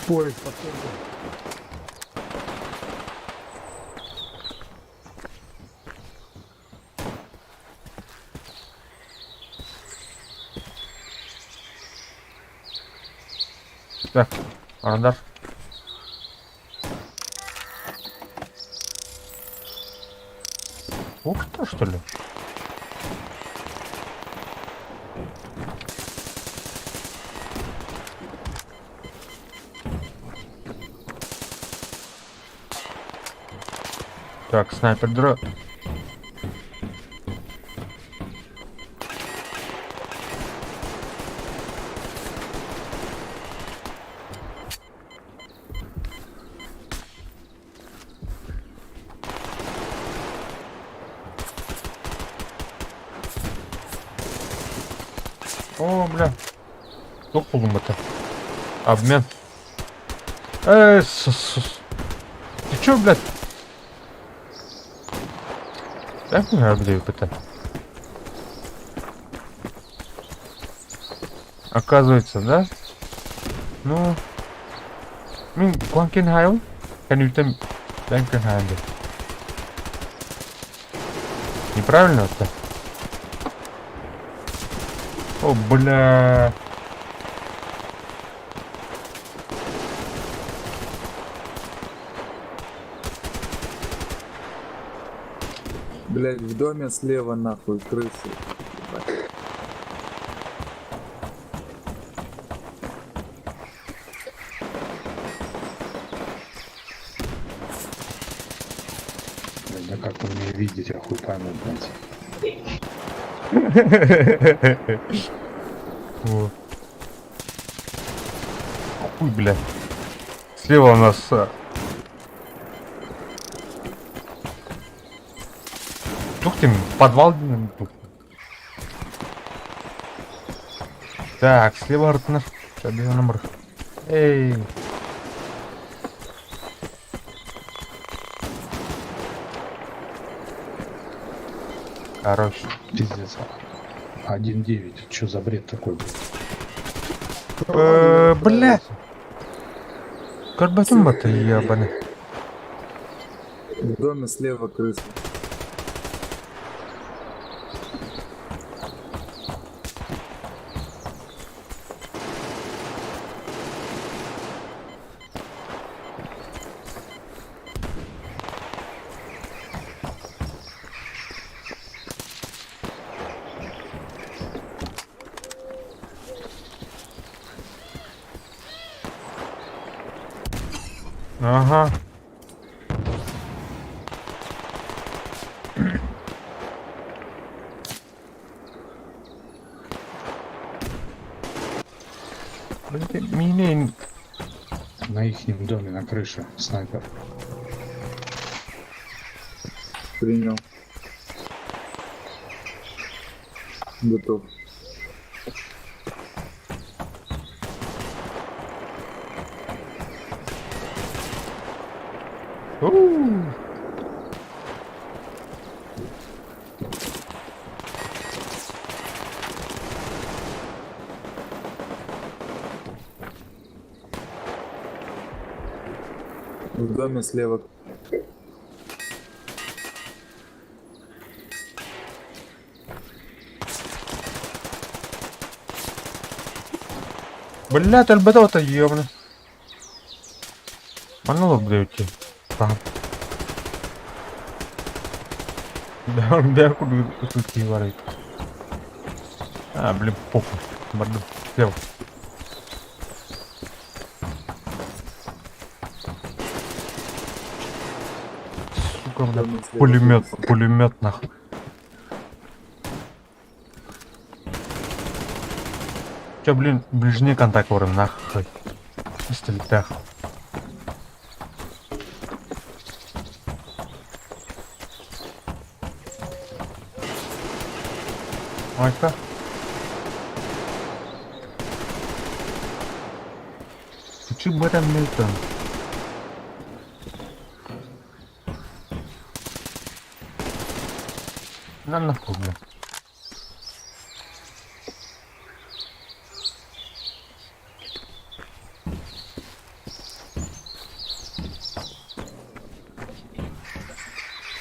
Поезд подходит. Так, радар. Ух ты, что ли? Так, снайпер дро. О, бля. Кто пулом это? Обмен. Ты чё, блядь? Как мне обдаю это? Оказывается, да? Ну... Кланкенхайл? Can you tell Кланкенхайл? Неправильно это? О, бля. Блять, в доме слева нахуй крысы. Ебать. Блядь, да как вы меня видите, хуй пойму, блядь. Вот. Хуй, бля. Слева у нас... Ух ты, подвал. Так, слева ртна. Побежал номер. Эй. Короче. Пиздец. 1.9. Чё за бред такой, блядь? Бля. Карбатума-то ебаный. В доме слева крысы. Ага. Блин, мини. На ихнем доме, на крыше, снайпер. Принял. Готов. У. В доме слева. Блядь, альбедота, ёбаный. А ну лоб даете. Там. Да, куда тут варит. А, блин, похуй. Борду. Слева. Сука, В блядь. доме слева. Пулемет нахуй. Чё, блин, ближний контакт ворон нахуй. Пистолетах. Ой-ка. Чё бы там Мильтон? На нахуй, блин.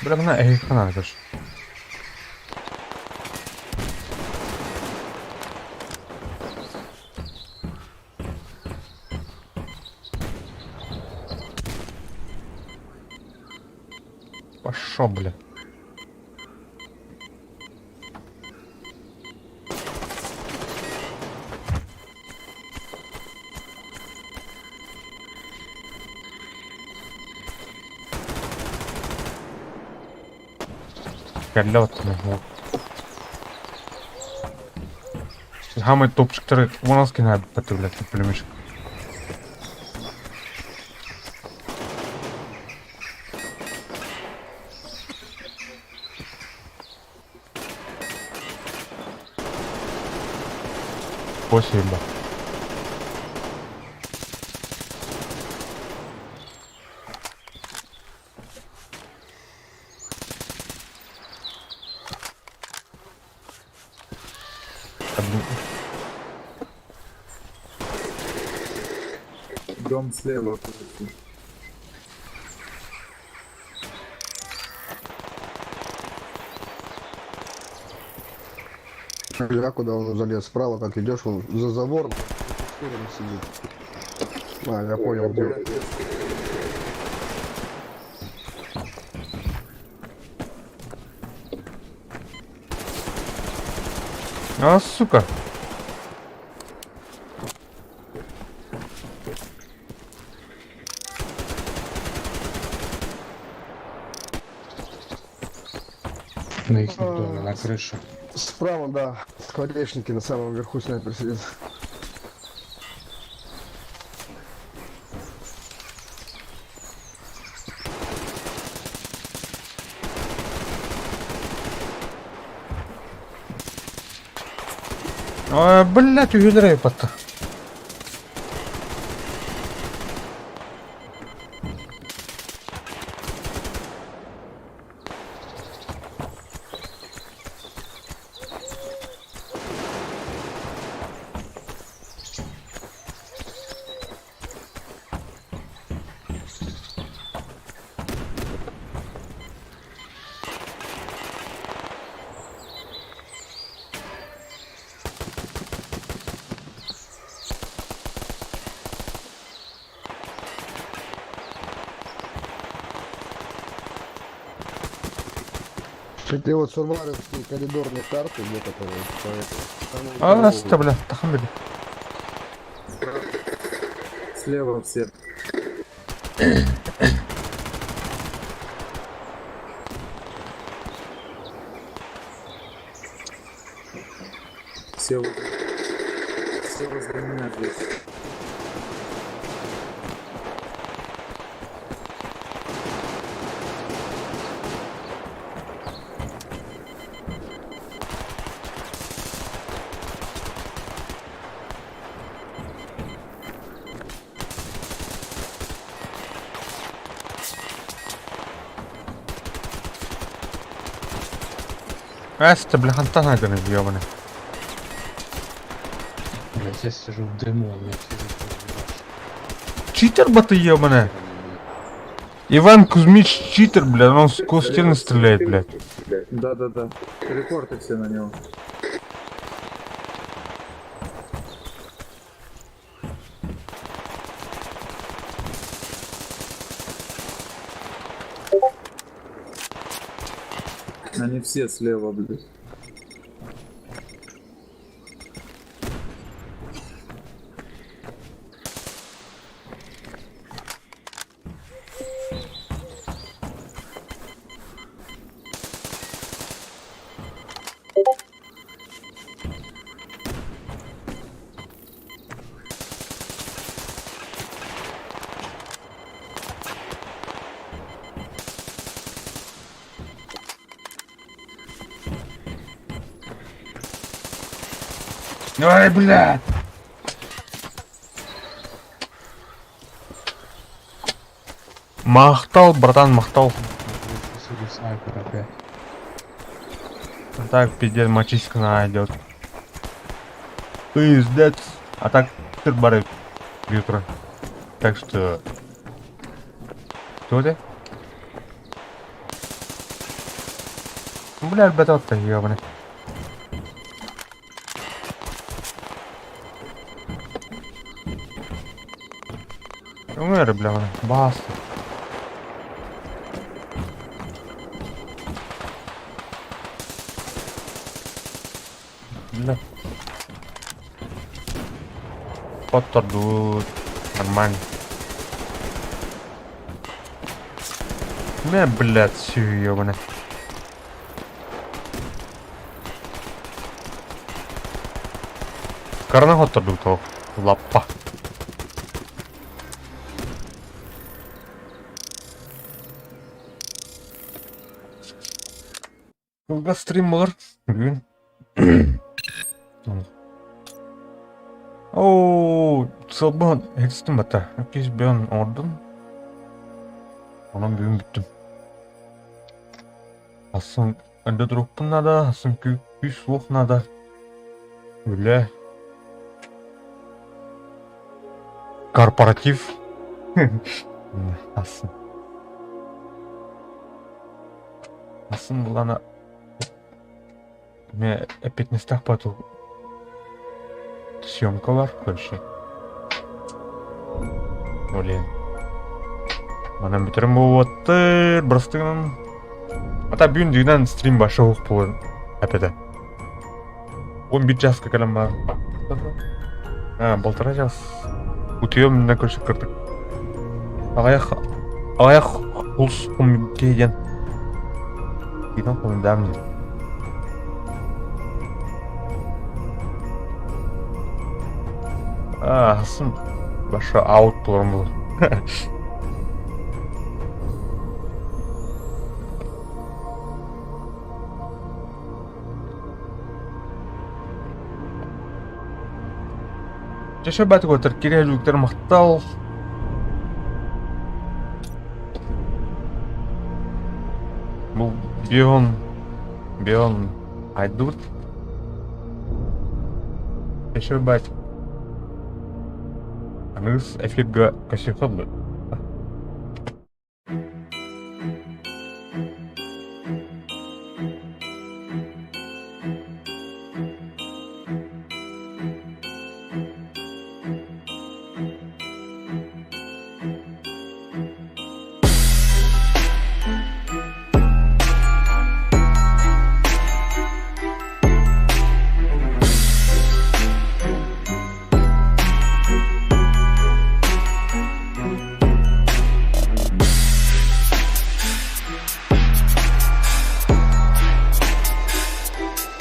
Бля, бана, хана даже. Пошел, бля. Лётный, вот. Самый топчик, у нас кино потом пулеметчик. Спасибо. Дом слева. Короче. Я куда он залез? Справа, как идешь, он за забором сидит. А, я понял, где. А, сука. На ихнем доме, на крыше. Справа, да, скворечники на самом верху снайпер сидит. Ой, блядь, угидрей пота. Ты вот сурваровские коридорные карты, где которые А, что, бля, тахамбили. Слева все. Все возле меня здесь. Эста, бля, хантана гонит, ёбаный. Я здесь сижу в дыму, у меня физика Читер бы ты, ёбаный. Иван Кузьмич читер, бля, он сквозь стены стреляет, блядь. Да. Репорты все на него. Они все слева, блядь. Ой, блядь. Махтал, братан, махтал. среди снайпер опять. Так, пиздец, мочиська найдет. Пиздец. А так, ты барык. Утро. Так что... Кто ты? Блядь, братан-то ёбаный. Умер, бля, баста. Бля. Подтордут. Нормально. Бля, блядь, всё ёбаный. Карна оттордут, о. Лапа. Стрим болар. Ооо, сылбан экстим бата. Кез бен ордун. Анан бүгүн бүттүм. Асын önde дроппун нада, асын күш суық нада. Бля. Корпоратив. Асын. Асын бұл ана... Мен опять не стах потом съемка бар, короче. Блин. Манам битерим болуптыр, бірістігінен. Ата бүгін дегенен стрим башы оқ болын. Әпеді. 11 жасқа кәлем бар. Болтыра жас. Утуем на көрші кірдік. Ағаяқ ұлыс құмге ен. Гиден құмын дәмін. Асын башы аут болырым бұл. Жаша бәтік өтір, кере жүктер мақтал. Бұл бион айдут. Жаша бәтік. Аныз эфирға көсе қылды.